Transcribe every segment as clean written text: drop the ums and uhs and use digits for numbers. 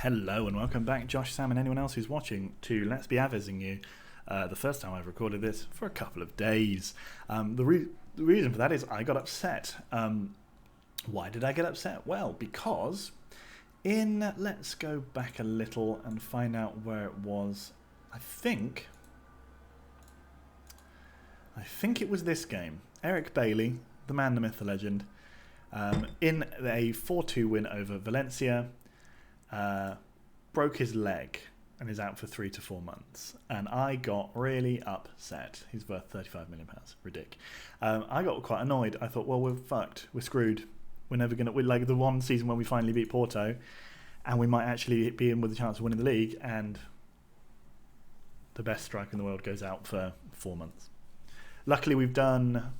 Hello and welcome back, Josh, Sam and anyone else who's watching to Let's Be Aves-ing You. The first time I've recorded this for a couple of days. The reason for that is I got upset. Why did I get upset? Well, because let's go back a little and find out where it was. I think it was this game. Eric Bailey, the man, the myth, the legend, in a 4-2 win over Valencia, broke his leg and is out for 3 to 4 months. And I got really upset. He's worth £35 million. Ridiculous. I got quite annoyed. I thought, well, we're fucked. We're screwed. We're never going to... like the one season when we finally beat Porto, and we might actually be in with a chance of winning the league, and the best striker in the world goes out for 4 months. Luckily, we've done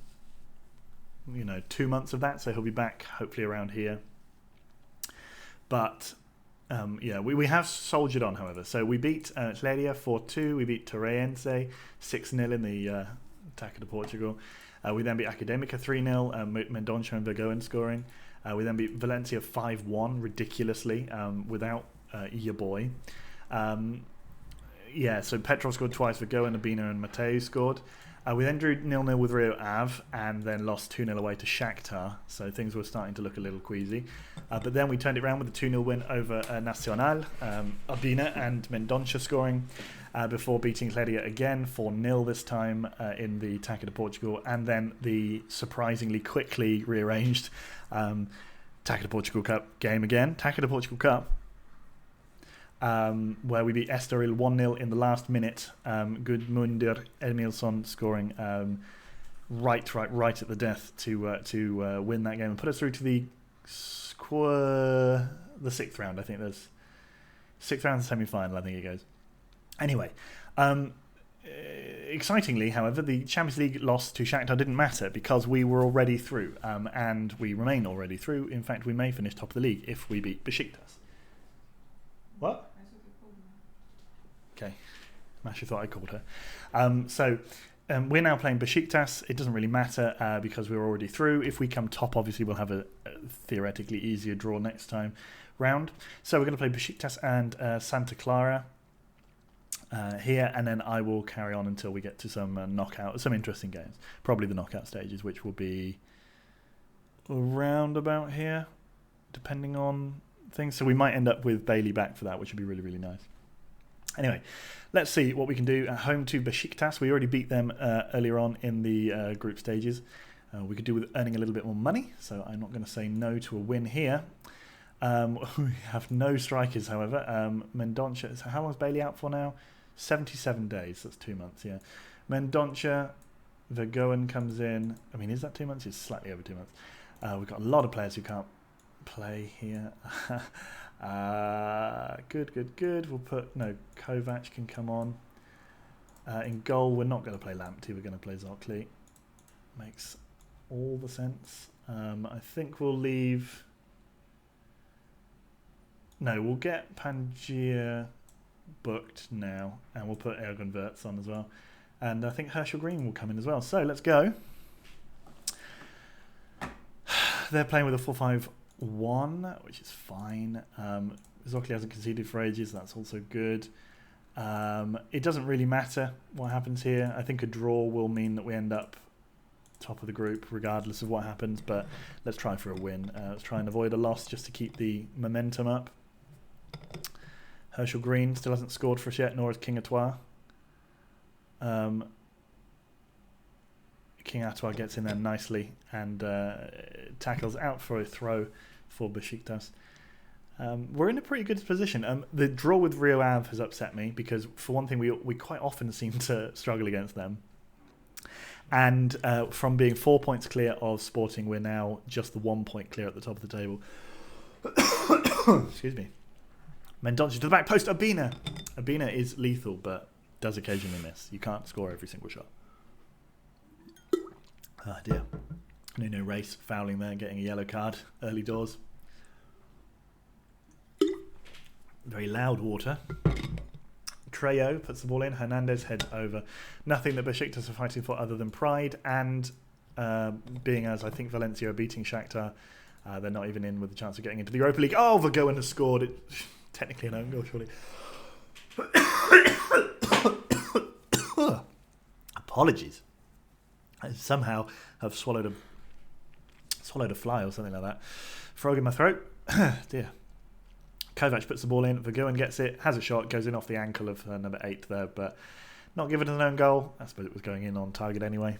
2 months of that, so he'll be back hopefully around here. But we have soldiered on, however. So we beat Cleria 4-2, we beat Torreense 6-0 in the attack of Portugal. We then beat Académica 3-0, Mendonça and Vergoen scoring. We then beat Valencia 5-1, ridiculously, without your boy. So Petrov scored twice, Vergoen, Abina and Mateu scored. We then drew 0-0 with Rio Ave and then lost 2-0 away to Shakhtar, so things were starting to look a little queasy. But then we turned it around with a 2-0 win over Nacional, Abina and Mendonça scoring, before beating Cleria again 4-0 this time in the Taça de Portugal, and then the surprisingly quickly rearranged Taça de Portugal Cup game again. Taça de Portugal Cup, where we beat Estoril 1-0 in the last minute. Gudmundur Emilsson scoring right at the death to win that game and put us through to the 6th round. I think there's 6th round semi-final, I think it goes. Anyway, excitingly, however, the Champions League loss to Shakhtar didn't matter because we were already through, and we remain already through. In fact, we may finish top of the league if we beat Besiktas. What? Okay, Masha thought I called her. We're now playing Besiktas. It doesn't really matter because we're already through. If we come top, obviously we'll have a theoretically easier draw next time round. So we're going to play Besiktas and Santa Clara here, and then I will carry on until we get to some interesting games. Probably the knockout stages, which will be around about here, depending on things. So we might end up with Bailey back for that, which would be really, really nice. Anyway, let's see what we can do at home to Besiktas. We already beat them earlier on in the group stages. We could do with earning a little bit more money, so I'm not going to say no to a win here. We have no strikers, however. Mendonça, so how long is Bailey out for now? 77 days, that's 2 months, yeah. Mendonça, Vergoen comes in. I mean, is that 2 months? It's slightly over 2 months. We've got a lot of players who can't play here. Good. We'll put Kovac can come on. In goal, we're not going to play Lamptey. We're going to play Zocli. Makes all the sense. I think we'll leave. No, we'll get Pangier booked now, and we'll put Ergun Wirtz on as well. And I think Herschel Green will come in as well. So let's go. They're playing with a 4-5-1, which is fine. Zocli hasn't conceded for ages. That's also good. It doesn't really matter what happens here. I think a draw will mean that we end up top of the group regardless of what happens, but let's try for a win. Let's try and avoid a loss just to keep the momentum up. Herschel Green still hasn't scored for us yet, nor has King Atois. King Atois gets in there nicely and tackles out for a throw for Besiktas. We're in a pretty good position. The draw with Rio Ave has upset me because, for one thing, we quite often seem to struggle against them. And from being 4 points clear of Sporting, we're now just the 1 point clear at the top of the table. Excuse me. Mendonça to the back post. Abina. Abina is lethal, but does occasionally miss. You can't score every single shot. Ah, dear. Nuno Race fouling there, getting a yellow card early doors. Very loud water. Trejo puts the ball in. Hernandez heads over. Nothing that Besiktas are fighting for other than pride, and being as I think Valencia are beating Shakhtar, they're not even in with the chance of getting into the Europa League. Oh, Vergoen has scored. It Technically an own goal, surely. Apologies. I somehow have swallowed a fly or something like that. Frog in my throat. Dear. Kovac puts the ball in. Vergoen gets it, has a shot, goes in off the ankle of number 8 there, but not given an own goal. I suppose it was going in on target anyway.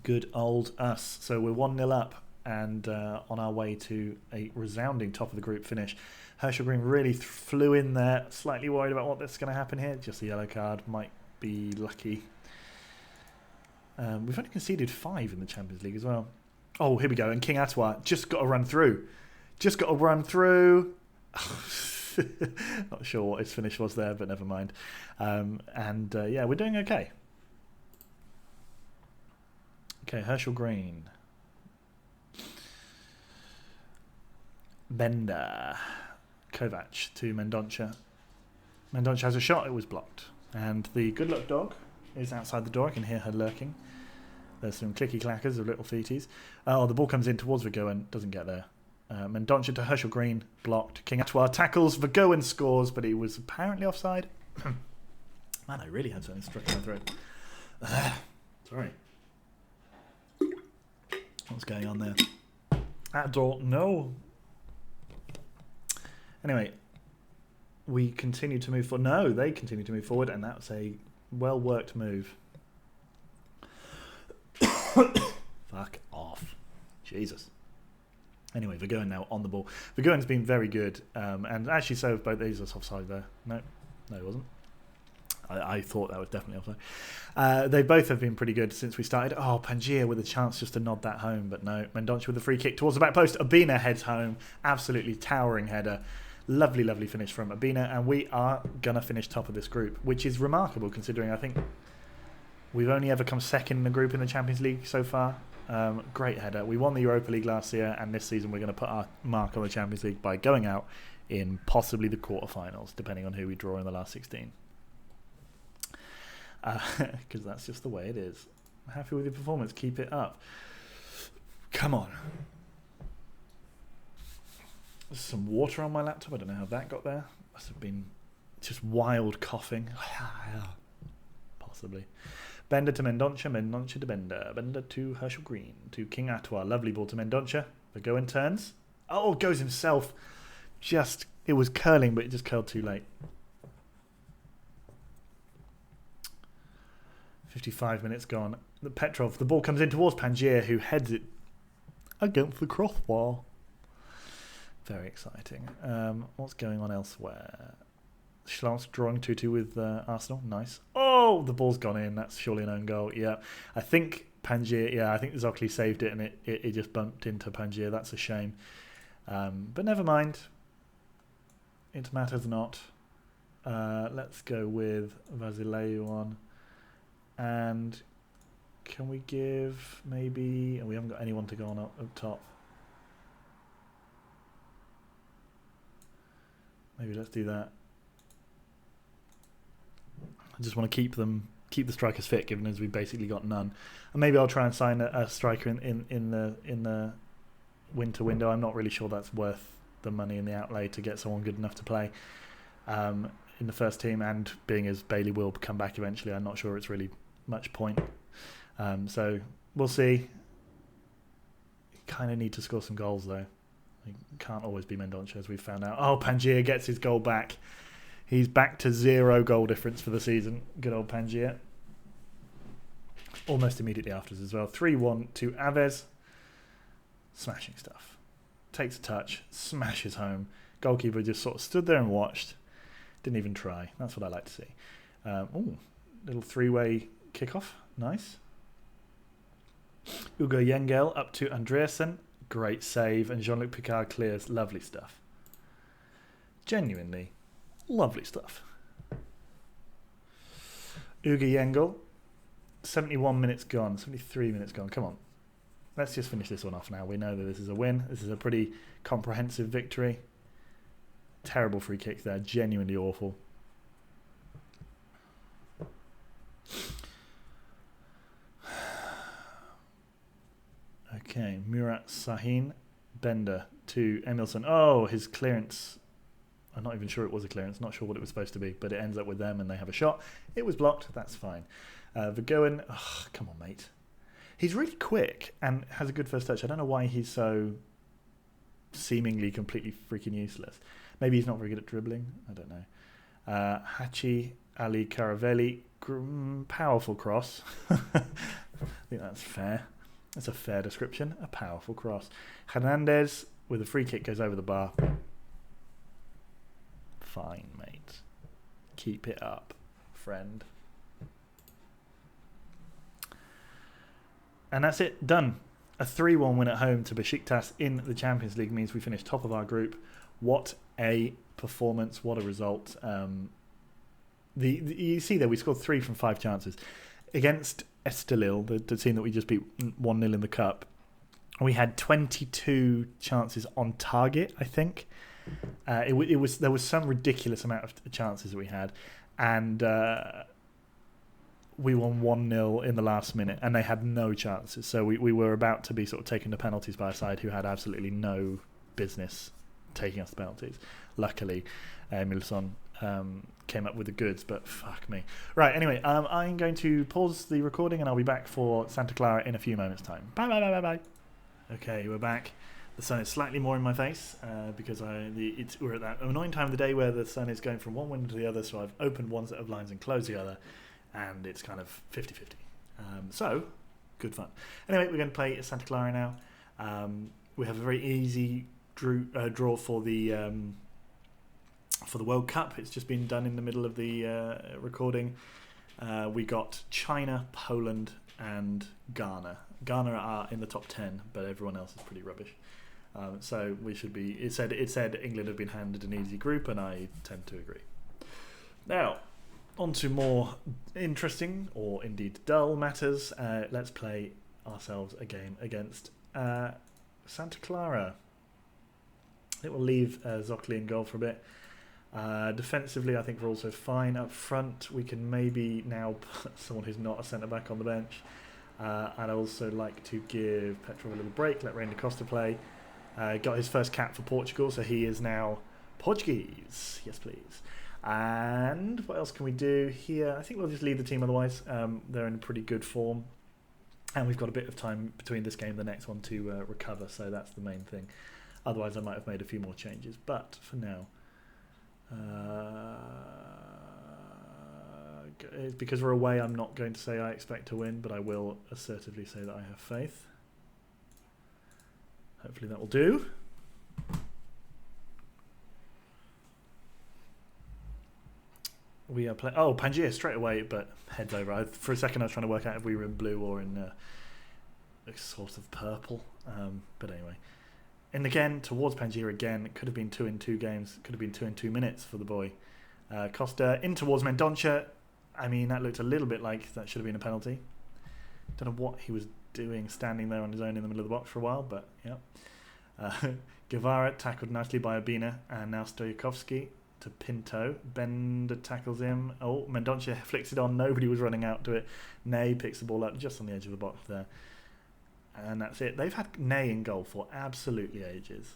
Good old us. So we're 1-0 up and on our way to a resounding top of the group finish. Herschel Green really flew in there. Slightly worried about what's going to happen here. Just a yellow card. Might be lucky. We've only conceded 5 in the Champions League as well. Oh, here we go. And King Atwa just got to run through. Not sure what his finish was there, but never mind. Yeah, we're doing okay. Okay, Herschel Green. Bender. Kovac to Mendonça. Mendonça has a shot. It was blocked. And the good luck dog is outside the door. I can hear her lurking. There's some clicky clackers of little feeties. Oh, the ball comes in towards Vergoen. Doesn't get there. Mendonça to Herschel Green. Blocked. King Atwa tackles. Vergoen scores, but he was apparently offside. Man, I really had something stuck in my throat. Sorry. What's going on there? I don't know. Anyway, we continue to move forward. No, they continue to move forward, and that was a well-worked move. Fuck off. Jesus. Anyway, Vergoen now on the ball. Vergoen's been very good, and actually so have both these. Was offside there. No, it wasn't. I thought that was definitely offside. They both have been pretty good since we started. Oh, Pangier with a chance just to nod that home, but no. Mendonça with a free kick towards the back post. Obina heads home. Absolutely towering header. Lovely, lovely finish from Obina, and we are going to finish top of this group, which is remarkable considering I think we've only ever come second in the group in the Champions League so far. Great header. We won the Europa League last year, and this season we're going to put our mark on the Champions League by going out in possibly the quarterfinals, depending on who we draw in the last 16. Because that's just the way it is. I'm happy with your performance. Keep it up. Come on. There's some water on my laptop. I don't know how that got there. Must have been just wild coughing. Possibly. Bender to Mendonça. Mendonça to Bender. Bender to Herschel Green. To King Atwa. Lovely ball to Mendonça. Vergoen turns. Oh, goes himself. It was curling, but it just curled too late. 55 minutes gone. Petrov, the ball comes in towards Pangier, who heads it against the crossbar. Very exciting. What's going on elsewhere? Schlanz drawing 2-2 with Arsenal. Nice. Oh, the ball's gone in. That's surely an own goal. Yeah. I think Pangier, I think Zocli saved it and it just bumped into Pangier. That's a shame. But never mind. It matters not. Let's go with Vasileu on. And can we give maybe... we haven't got anyone to go on up top. Maybe let's do that. I just want to keep the strikers fit, given as we've basically got none. And maybe I'll try and sign a striker in the winter window. I'm not really sure that's worth the money and the outlay to get someone good enough to play in the first team. And being as Bailey will come back eventually, I'm not sure it's really much point. So we'll see. Kind of need to score some goals though. It can't always be Mendonça, as we've found out. Oh, Pangier gets his goal back. He's back to 0 goal difference for the season. Good old Pangier. Almost immediately after as well. 3-1 to Aves. Smashing stuff. Takes a touch, smashes home. Goalkeeper just sort of stood there and watched. Didn't even try. That's what I like to see. Little three-way kickoff. Nice. Ugo Jengel up to Andreasen. Great save. And Jean-Luc Picard clears. Lovely stuff. Genuinely lovely stuff. Ugo Jengel. 71 minutes gone. 73 minutes gone. Come on. Let's just finish this one off now. We know that this is a win. This is a pretty comprehensive victory. Terrible free kick there. Genuinely awful. Okay, Murat Sahin, Bender to Emilson. Oh, his clearance I'm not even sure it was a clearance, not sure what it was supposed to be, but it ends up with them and they have a shot. It was blocked, that's fine. Vergoen, come on, mate. He's really quick and has a good first touch. I don't know why he's so seemingly completely freaking useless. Maybe he's not very good at dribbling. I don't know. Hachi Ali Caravelli, powerful cross. I think that's fair. That's a fair description. A powerful cross. Hernandez with a free kick goes over the bar. Fine, mate. Keep it up, friend. And that's it. Done. A 3-1 win at home to Besiktas in the Champions League means we finish top of our group. What a performance. What a result. You see there, we scored 3 from 5 chances. Against Estelil, the team that we just beat 1-0 in the cup, we had 22 chances on target, I think. There was some ridiculous amount of chances that we had, and we won 1-0 in the last minute, and they had no chances. So we were about to be sort of taken to penalties by a side who had absolutely no business taking us to penalties. Luckily, Emilson came up with the goods, but fuck me. Right, anyway, I'm going to pause the recording, and I'll be back for Santa Clara in a few moments' time. Bye, bye, bye, bye, bye. Okay, we're back. The sun is slightly more in my face because we're at that annoying time of the day where the sun is going from one window to the other, so I've opened one set of blinds and closed the other, and it's kind of 50-50. So, good fun. Anyway, we're going to play Santa Clara now. We have a very easy draw for the World Cup. It's just been done in the middle of the recording. We got China, Poland, and Ghana. Ghana are in the top 10, but everyone else is pretty rubbish. So we should be. It said England had been handed an easy group, and I tend to agree. Now, on to more interesting or indeed dull matters. Let's play ourselves a game against Santa Clara. It will leave Zocli in goal for a bit. Defensively, I think we're also fine. Up front, we can maybe now put someone who's not a centre-back on the bench. I'd also like to give Petrov a little break, let Rain Costa play. Got his first cap for Portugal, so he is now Portuguese. Yes, please. And what else can we do here? I think we'll just leave the team otherwise. They're in pretty good form. And we've got a bit of time between this game and the next one to recover, so that's the main thing. Otherwise, I might have made a few more changes. But for now, because we're away, I'm not going to say I expect to win, but I will assertively say that I have faith. Hopefully that will do. We are playing. Oh, Pangaea straight away, but heads over. For a second, I was trying to work out if we were in blue or in a sort of purple. But anyway, and again towards Pangaea again. It could have been 2 in 2 games. Could have been 2 in 2 minutes for the boy. Costa in towards Mendonça. I mean, that looked a little bit like that should have been a penalty. Don't know what he was doing, standing there on his own in the middle of the box for a while, but yeah. Guevara tackled nicely by Urbina, and now Stojakovski to Pinto. Bender tackles him. Oh, Mendonça flicks it on. Nobody was running out to it. Ney picks the ball up just on the edge of the box there. And that's it. They've had Ney in goal for absolutely ages.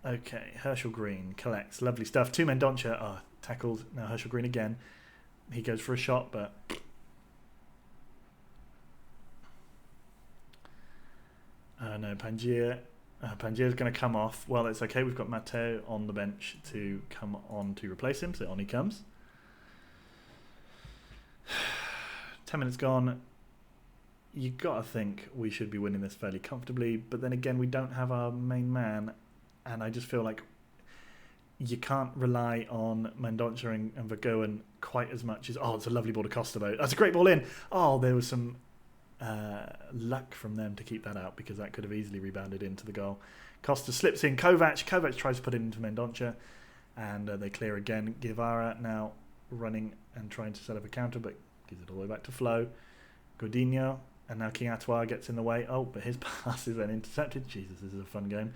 Okay, Herschel Green collects. Lovely stuff. To Mendonça. Oh, tackled. Now Herschel Green again. He goes for a shot, but... no, Pangaea. Pangaea's going to come off. Well, it's okay. We've got Matteo on the bench to come on to replace him. So on he comes. 10 minutes gone. You got to think we should be winning this fairly comfortably. But then again, we don't have our main man. And I just feel like you can't rely on Mendonça and Vergoen quite as much as... Oh, it's a lovely ball to Costa, though. That's a great ball in. Oh, there was some... luck from them to keep that out because that could have easily rebounded into the goal. Costa slips in. Kovac tries to put it into Mendonça, and they clear again. Guevara now running and trying to set up a counter, but gives it all the way back to Flo. Godinho, and now King Atois gets in the way. Oh, but his pass is then intercepted. Jesus, this is a fun game.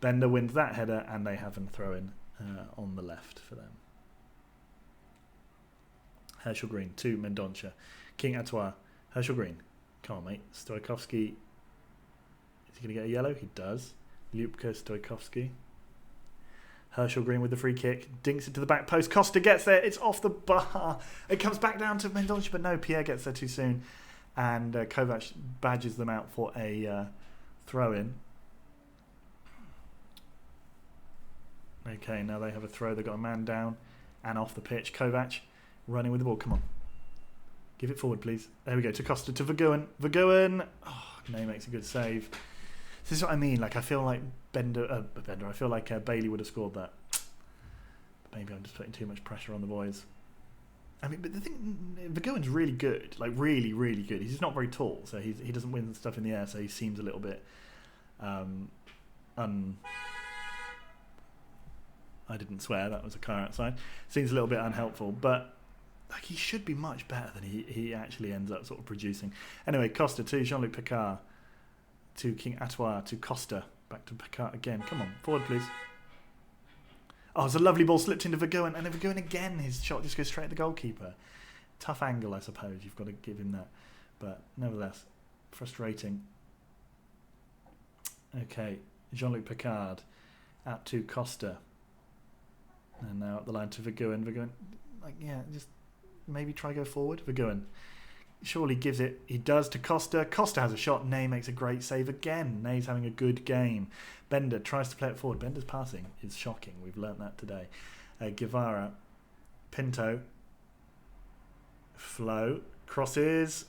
Bender wins that header, and they have him throw in on the left for them. Herschel Green to Mendonça. King Atois. Herschel Green. Come on, mate. Stojakovski. Is he going to get a yellow? He does. Ljubka Stojakovski. Herschel Green with the free kick. Dinks it to the back post. Costa gets there. It's off the bar. It comes back down to Mendonça, but no, Pierre gets there too soon. And Kovac badges them out for a throw-in. Okay, now they have a throw. They've got a man down and off the pitch. Kovac running with the ball. Come on. Give it forward, please. There we go. To Costa, to Vergoen. Vergoen. Oh, Ney makes a good save. This is what I mean. Like, I feel like I feel like Bailey would have scored that. Maybe I'm just putting too much pressure on the boys. I mean, but the thing, Vergoen's really good. Like, really, really good. He's just not very tall, so he doesn't win stuff in the air, so he seems a little bit I didn't swear, that was a car outside. Seems a little bit unhelpful, but like, he should be much better than he actually ends up sort of producing. Anyway, Costa to Jean-Luc Picard, to King Atois, to Costa, back to Picard again. Come on, forward please. Oh, it's a lovely ball slipped into Vergoen, and then Vergoen again, his shot just goes straight at the goalkeeper. Tough angle, I suppose, you've got to give him that. But nevertheless, frustrating. Okay, Jean-Luc Picard, out to Costa. And now up the line to Vergoen. Vergoen, like, yeah, just maybe try go forward. Vergoen surely gives it. He does to Costa. Costa has a shot. Ney makes a great save again. Ney's having a good game. Bender tries to play it forward. Bender's passing is shocking. We've learnt that today. Guevara. Pinto. Flo. Crosses.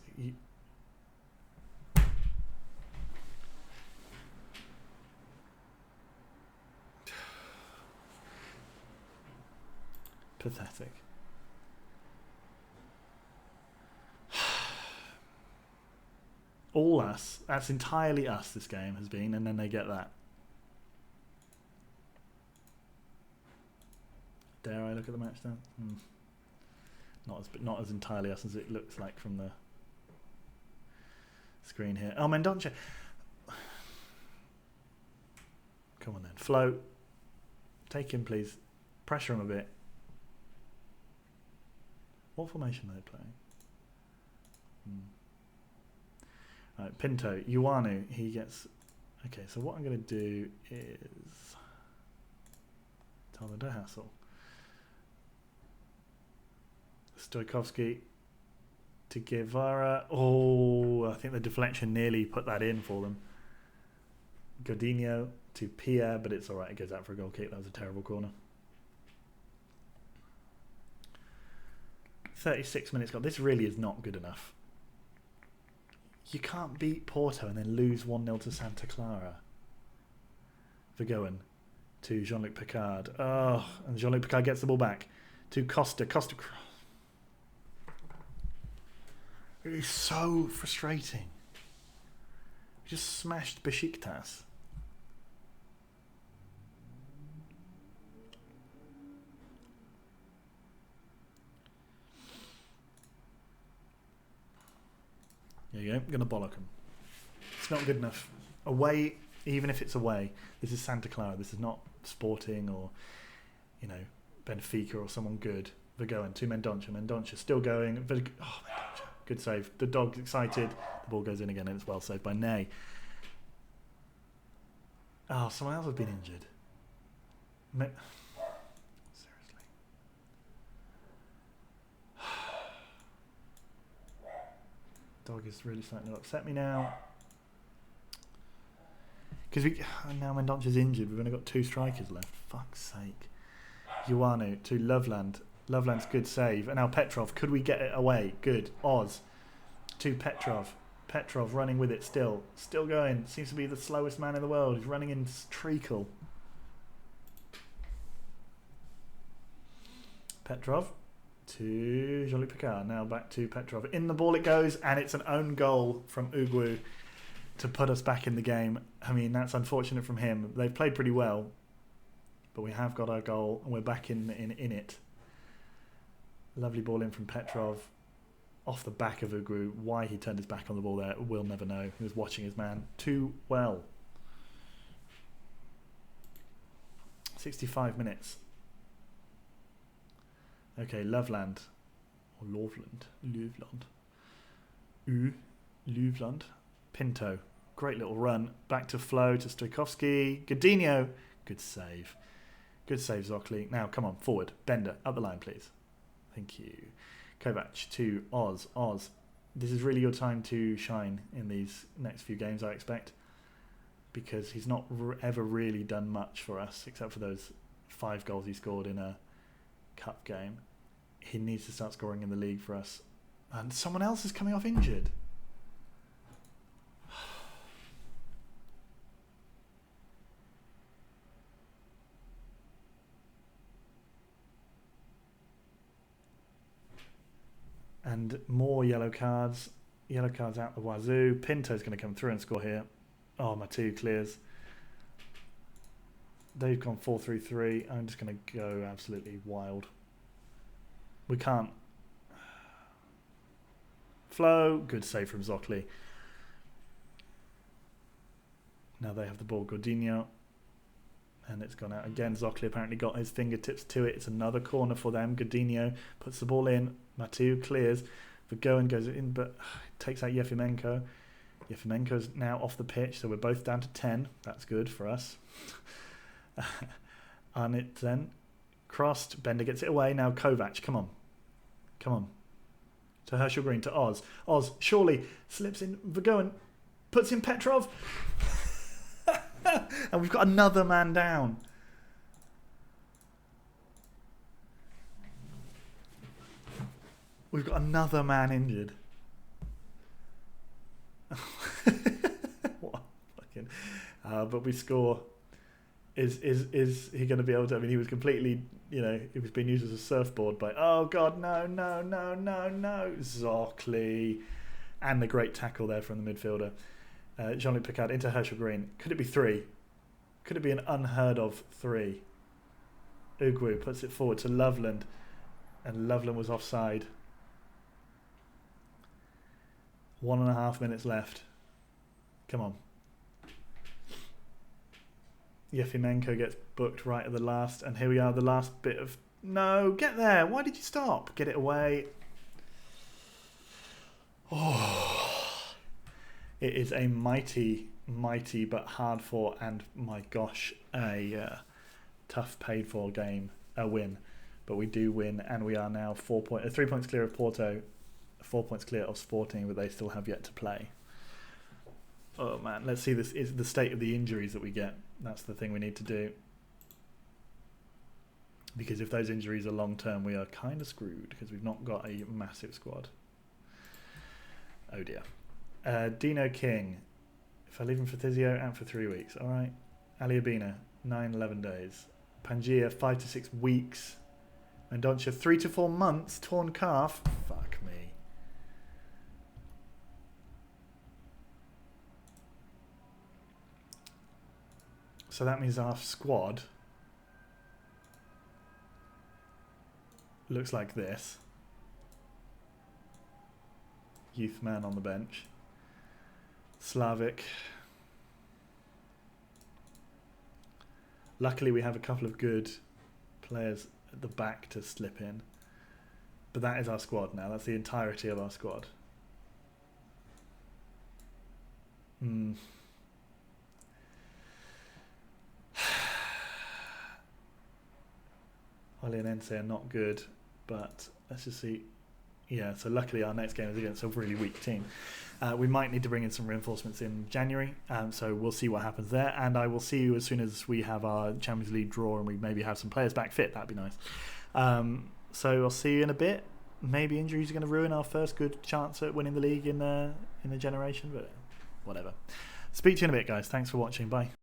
Pathetic. All us. That's entirely us, this game has been, and then they get that. Dare I look at the match now? Not as entirely us as it looks like from the screen here. Oh, Mendonça. Come on then. Flo. Take him, please. Pressure him a bit. What formation are they playing? Right, Pinto, Ioanu, he gets... Okay, so what I'm going to do is... Tyler de Hassel. Stojkovski to Guevara. Oh, I think the deflection nearly put that in for them. Godinho to Pierre, but it's alright, it goes out for a goal kick. That was a terrible corner. 36 minutes gone. This really is not good enough. You can't beat Porto and then lose 1-0 to Santa Clara. Vergoen to Jean-Luc Picard. Oh, and Jean-Luc Picard gets the ball back to Costa. Costa. It is so frustrating. We just smashed Besiktas. There you go, I'm going to bollock them. It's not good enough. Away, even if it's away, this is Santa Clara. This is not Sporting or, you know, Benfica or someone good. Vergoen to Mendonça. Mendonça still going. Oh, Mendonça. Good save. The dog's excited. The ball goes in again and it's well saved by Ney. Oh, someone else has been injured. Seriously. Dog is really starting to upset me now. Because now Mendonça's injured. We've only got 2 strikers left. Fuck's sake. Ioanu to Loveland. Loveland's good save. And now Petrov. Could we get it away? Good. Oz to Petrov. Petrov running with it still. Still going. Seems to be the slowest man in the world. He's running in treacle. Petrov to Jean-Luc Picard. Now back to Petrov. In the ball it goes, and it's an own goal from Ugu to put us back in the game. I mean, that's unfortunate from him. They've played pretty well, but we have got our goal, and we're back in it. Lovely ball in from Petrov. Off the back of Ugu. Why he turned his back on the ball there, we'll never know. He was watching his man too well. 65 minutes. Okay, Loveland. Or Loveland. Loveland. Pinto. Great little run. Back to Flo, to Stojkovski. Godinho. Good save. Good save, Zocli. Now, come on, forward. Bender, up the line, please. Thank you. Kovac to Oz. Oz, this is really your time to shine in these next few games, I expect, because he's not ever really done much for us, except for those 5 goals he scored in a cup game. He needs to start scoring in the league for us. And someone else is coming off injured. And more yellow cards. Yellow cards out the wazoo. Pinto's going to come through and score here. Oh, Matu clears. They've gone 4-3-3. I'm just going to go absolutely wild. We can't. Flow. Good save from Zocli. Now they have the ball. Godinho. And it's gone out again. Zocli apparently got his fingertips to it. It's another corner for them. Godinho puts the ball in. Matu clears. Vergoen goes in, but takes out Yefimenko. Yefimenko's now off the pitch, so we're both down to 10. That's good for us. And it then crossed. Bender gets it away. Now Kovac, come on. Come on. To Herschel Green, to Oz. Oz, surely, slips in. Vergoen puts in Petrov. And we've got another man down. We've got another man injured. What fucking? But we score. Is he going to be able to? I mean, he was completely, he was being used as a surfboard by. Oh God, no! Zocli, and the great tackle there from the midfielder, Jean-Luc Picard into Herschel Green. Could it be 3? Could it be an unheard of 3? Ugwu puts it forward to Loveland, and Loveland was offside. 1.5 minutes left. Come on. Yefimenko gets booked right at the last, and here we are, the last bit of... No, get there. Why did you stop? Get it away. Oh. It is a mighty but hard fought and, my gosh, a tough paid for game, a win. But we do win, and we are now 3 points clear of Porto, 4 points clear of Sporting, but they still have yet to play. Oh man, let's see this is the state of the injuries that we get. That's the thing we need to do. Because if those injuries are long term, we are kind of screwed because we've not got a massive squad. Oh dear. Dino King. If I leave him for physio and for 3 weeks. Alright. Ali Abina, 9-11 days. Pangia, 5 to 6 weeks. Mendonça, 3 to 4 months. Torn calf. Fuck me. So that means our squad looks like this. Youth man on the bench. Slavic. Luckily we have a couple of good players at the back to slip in. But that is our squad now. That's the entirety of our squad. Oli and Ense are not good, but let's just see. Yeah, so luckily our next game is against a really weak team. We might need to bring in some reinforcements in January, so we'll see what happens there. And I will see you as soon as we have our Champions League draw and we maybe have some players back fit. That'd be nice. So I'll see you in a bit. Maybe injuries are going to ruin our first good chance at winning the league in a generation, but whatever. Speak to you in a bit, guys. Thanks for watching. Bye.